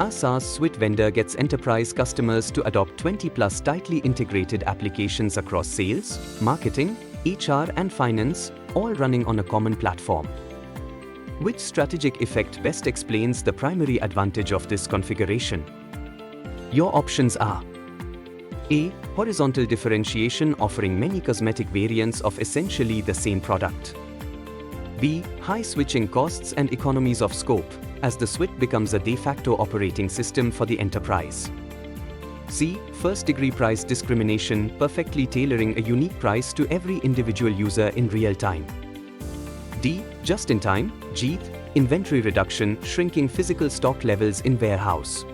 A SaaS suite vendor gets enterprise customers to adopt 20+ tightly integrated applications across sales, marketing, HR and finance, all running on a common platform. Which strategic effect best explains the primary advantage of this configuration? Your options are: A. Horizontal differentiation offering many cosmetic variants of essentially the same product. B. High switching costs and economies of scope, as the suite becomes a de facto operating system for the enterprise. C. First-degree price discrimination, perfectly tailoring a unique price to every individual user in real time. D. Just-in-time, JIT, inventory reduction, shrinking physical stock levels in warehouse.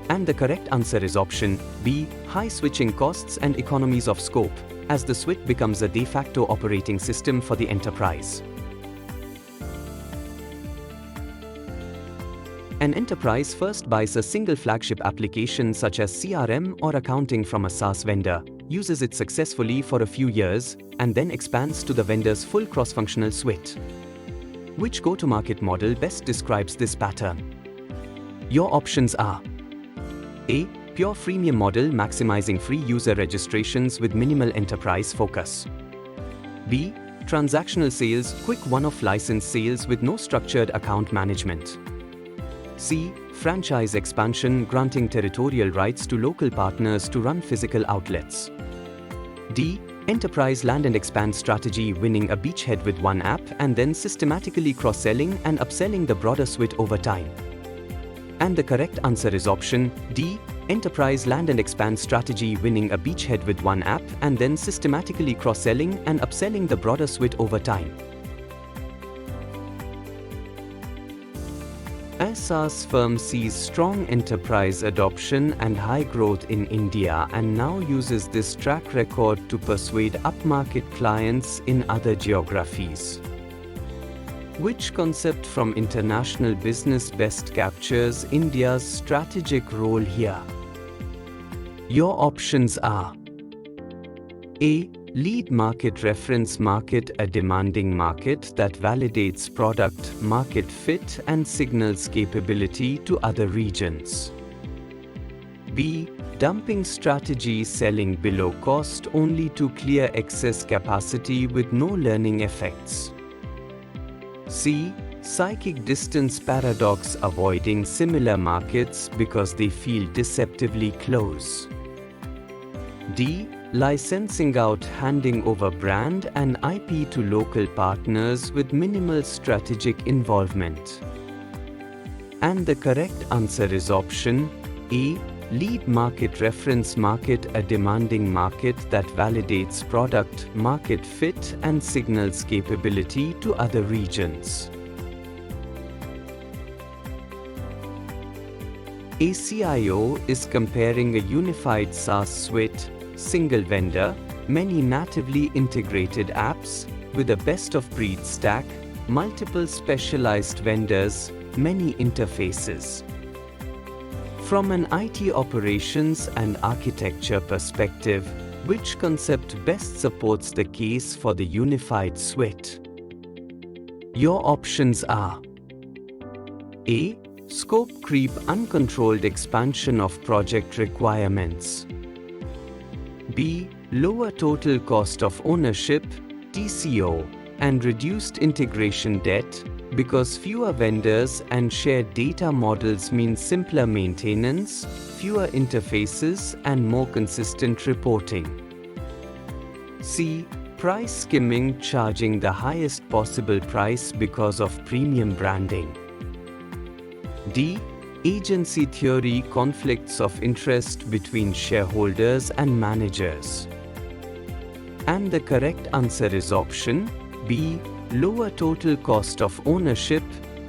And the correct answer is option B. High switching costs and economies of scope, as the suite becomes a de facto operating system for the enterprise. An enterprise first buys a single flagship application such as CRM or accounting from a SaaS vendor, uses it successfully for a few years, and then expands to the vendor's full cross-functional suite. Which go-to-market model best describes this pattern? Your options are: A. Pure freemium model maximizing free user registrations with minimal enterprise focus. B. Transactional sales, quick one-off license sales with no structured account management. C. Franchise expansion, granting territorial rights to local partners to run physical outlets. D. Enterprise land and expand strategy, winning a beachhead with one app and then systematically cross-selling and upselling the broader suite over time. And the correct answer is option D. Enterprise land and expand strategy, winning a beachhead with one app and then systematically cross-selling and upselling the broader suite over time. A SaaS firm sees strong enterprise adoption and high growth in India and now uses this track record to persuade upmarket clients in other geographies. Which concept from international business best captures India's strategic role here? Your options are: A. Lead market, reference market, a demanding market that validates product market fit and signals capability to other regions. B. Dumping strategy, selling below cost only to clear excess capacity with no learning effects. C. Psychic distance paradox, avoiding similar markets because they feel deceptively close. D. Licensing out, handing over brand and IP to local partners with minimal strategic involvement. And the correct answer is option A. Lead market, reference market, a demanding market that validates product market fit and signals capability to other regions. A CIO is comparing a unified SaaS suite, single vendor, many natively integrated apps, with a best-of-breed stack, multiple specialized vendors, many interfaces. From an IT operations and architecture perspective, which concept best supports the case for the unified suite? Your options are: A. Scope creep, uncontrolled expansion of project requirements. B. Lower total cost of ownership, TCO, and reduced integration debt, because fewer vendors and shared data models mean simpler maintenance, fewer interfaces, and more consistent reporting. C. Price skimming, charging the highest possible price because of premium branding. D. Agency theory, conflicts of interest between shareholders and managers. And the correct answer is option B. Lower total cost of ownership,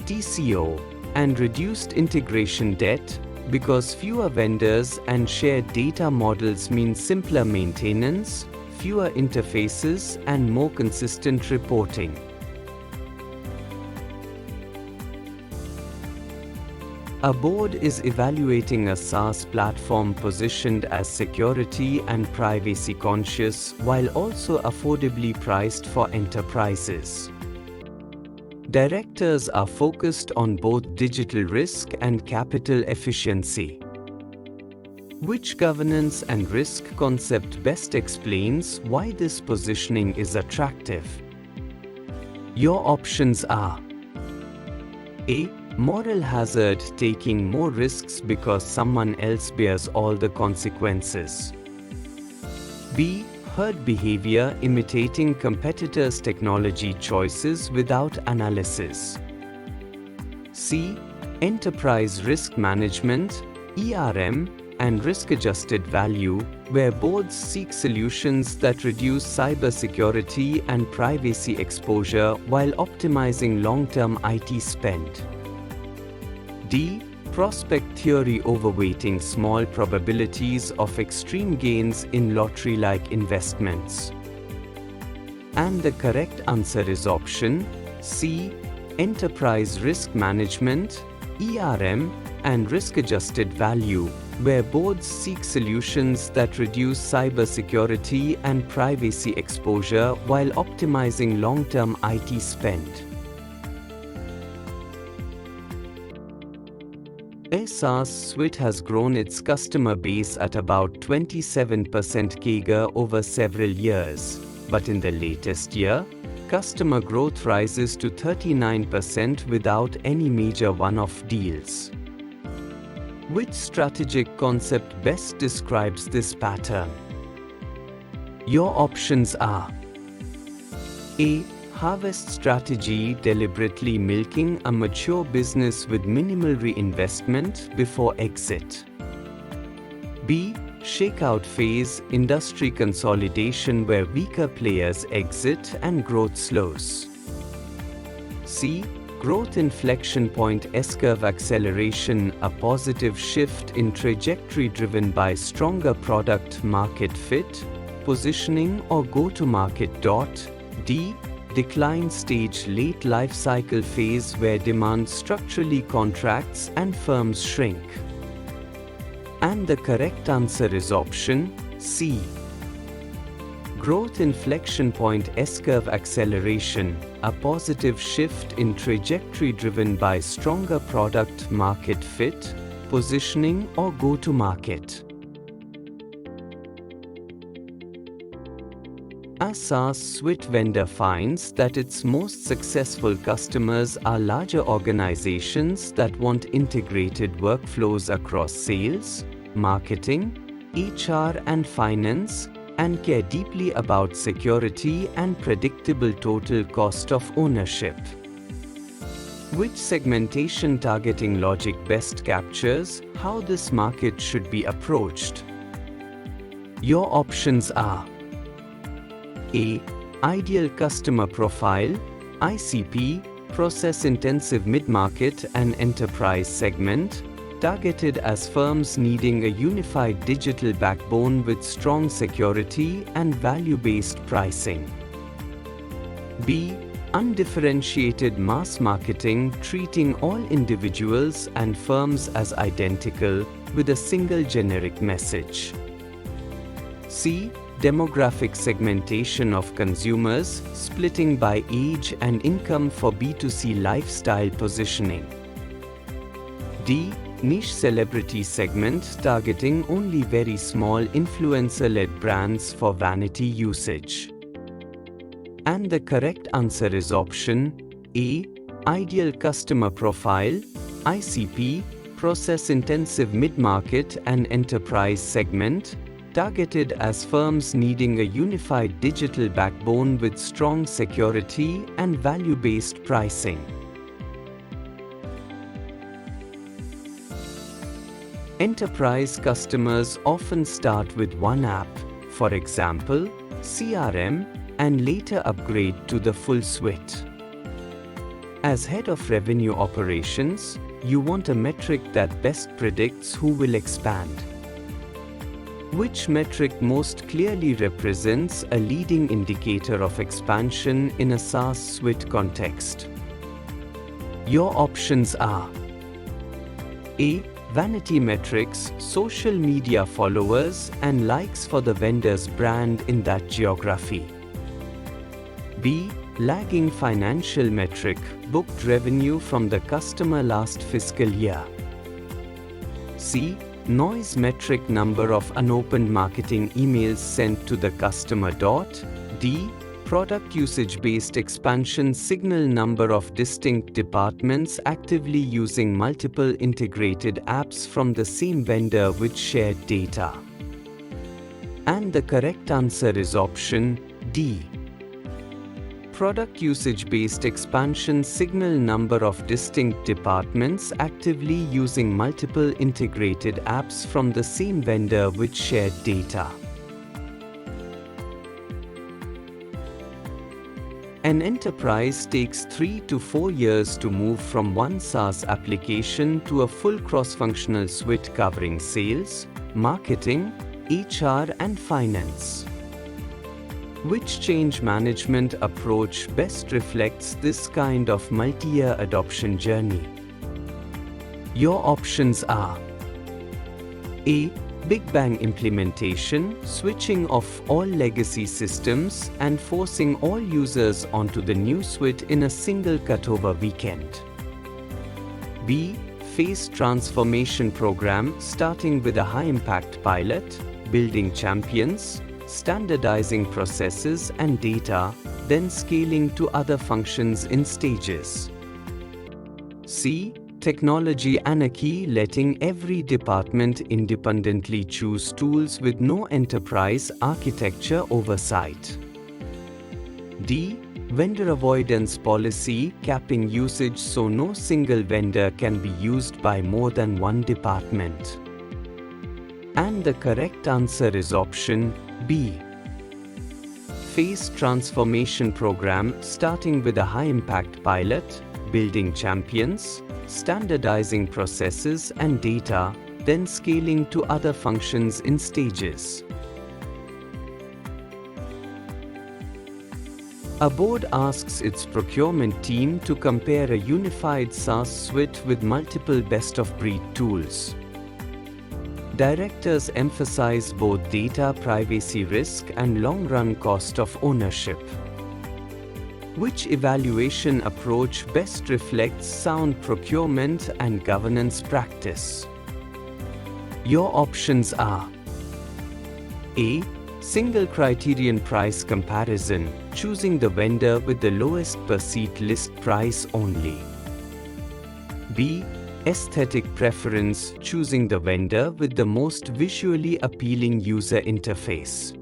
TCO, and reduced integration debt, because fewer vendors and shared data models mean simpler maintenance, fewer interfaces, and more consistent reporting. A board is evaluating a SaaS platform positioned as security and privacy conscious while also affordably priced for enterprises. Directors are focused on both digital risk and capital efficiency. Which governance and risk concept best explains why this positioning is attractive? Your options are: A. Moral hazard, taking more risks because someone else bears all the consequences. B. Herd behavior, imitating competitors' technology choices without analysis. C. Enterprise risk management, ERM, and risk-adjusted value, where boards seek solutions that reduce cybersecurity and privacy exposure while optimizing long-term IT spend. D. Prospect theory, overweighting small probabilities of extreme gains in lottery-like investments. And the correct answer is option C. Enterprise risk management, ERM, and risk-adjusted value, where boards seek solutions that reduce cybersecurity and privacy exposure while optimizing long-term IT spend. SaaS Suite has grown its customer base at about 27% CAGR over several years, but in the latest year, customer growth rises to 39% without any major one-off deals. Which strategic concept best describes this pattern? Your options are: A. Harvest strategy, deliberately milking a mature business with minimal reinvestment before exit. B. Shakeout phase, industry consolidation where weaker players exit and growth slows. C. Growth inflection point, S-curve acceleration, a positive shift in trajectory driven by stronger product market fit, positioning or go-to-market. D. Decline stage, late life cycle phase where demand structurally contracts and firms shrink. And the correct answer is option C. Growth inflection point, S-curve acceleration, a positive shift in trajectory driven by stronger product market fit, positioning or go-to-market. A SaaS Suite vendor finds that its most successful customers are larger organizations that want integrated workflows across sales, marketing, HR and finance, and care deeply about security and predictable total cost of ownership. Which segmentation targeting logic best captures how this market should be approached? Your options are: A. Ideal customer profile, ICP, process-intensive mid-market and enterprise segment, targeted as firms needing a unified digital backbone with strong security and value-based pricing. B. Undifferentiated mass marketing, treating all individuals and firms as identical with a single generic message. C. Demographic segmentation of consumers, splitting by age and income for B2C lifestyle positioning. D. Niche celebrity segment, targeting only very small influencer-led brands for vanity usage. And the correct answer is option A. Ideal customer profile, ICP, process-intensive mid-market and enterprise segment, targeted as firms needing a unified digital backbone with strong security and value-based pricing. Enterprise customers often start with one app, for example, CRM, and later upgrade to the full suite. As head of revenue operations, you want a metric that best predicts who will expand. Which metric most clearly represents a leading indicator of expansion in a SaaS suite context? Your options are: A. Vanity metrics, social media followers and likes for the vendor's brand in that geography. B. Lagging financial metric, booked revenue from the customer last fiscal year. C. Noise metric, number of unopened marketing emails sent to the customer. D. Product usage-based expansion signal, number of distinct departments actively using multiple integrated apps from the same vendor with shared data. And the correct answer is option D. Product usage-based expansion signal, number of distinct departments actively using multiple integrated apps from the same vendor with shared data. An enterprise takes 3 to 4 years to move from one SaaS application to a full cross-functional suite covering sales, marketing, HR and finance. Which change management approach best reflects this kind of multi-year adoption journey? Your options are: A. Big Bang implementation, switching off all legacy systems and forcing all users onto the new suite in a single cutover weekend. B. Phased transformation program, starting with a high-impact pilot, building champions, standardizing processes and data, then scaling to other functions in stages. C. Technology anarchy, letting every department independently choose tools with no enterprise architecture oversight. D. Vendor avoidance policy, capping usage so no single vendor can be used by more than one department. And the correct answer is option B. Phased transformation program, starting with a high-impact pilot, building champions, standardizing processes and data, then scaling to other functions in stages. A board asks its procurement team to compare a unified SaaS suite with multiple best-of-breed tools. Directors emphasize both data privacy risk and long-run cost of ownership. Which evaluation approach best reflects sound procurement and governance practice? Your options are: A. Single criterion price comparison, choosing the vendor with the lowest per seat list price only. B. Aesthetic preference, choosing the vendor with the most visually appealing user interface.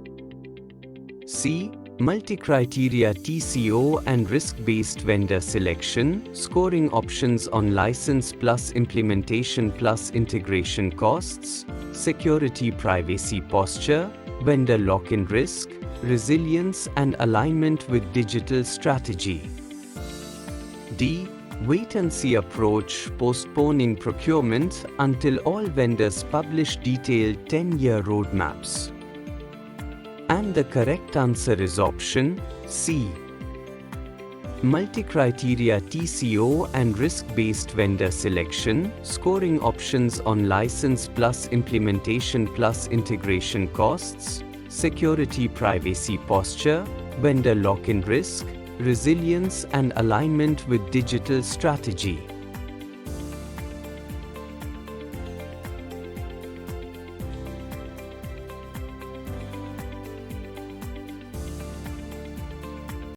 C. Multi-criteria TCO and risk-based vendor selection, scoring options on license plus implementation plus integration costs, security privacy posture, vendor lock-in risk, resilience and alignment with digital strategy. D. Wait-and-see approach, postponing procurement until all vendors publish detailed 10-year roadmaps. And the correct answer is option C. Multi-criteria TCO and risk-based vendor selection, scoring options on license plus implementation plus integration costs, security privacy posture, vendor lock-in risk, resilience and alignment with digital strategy.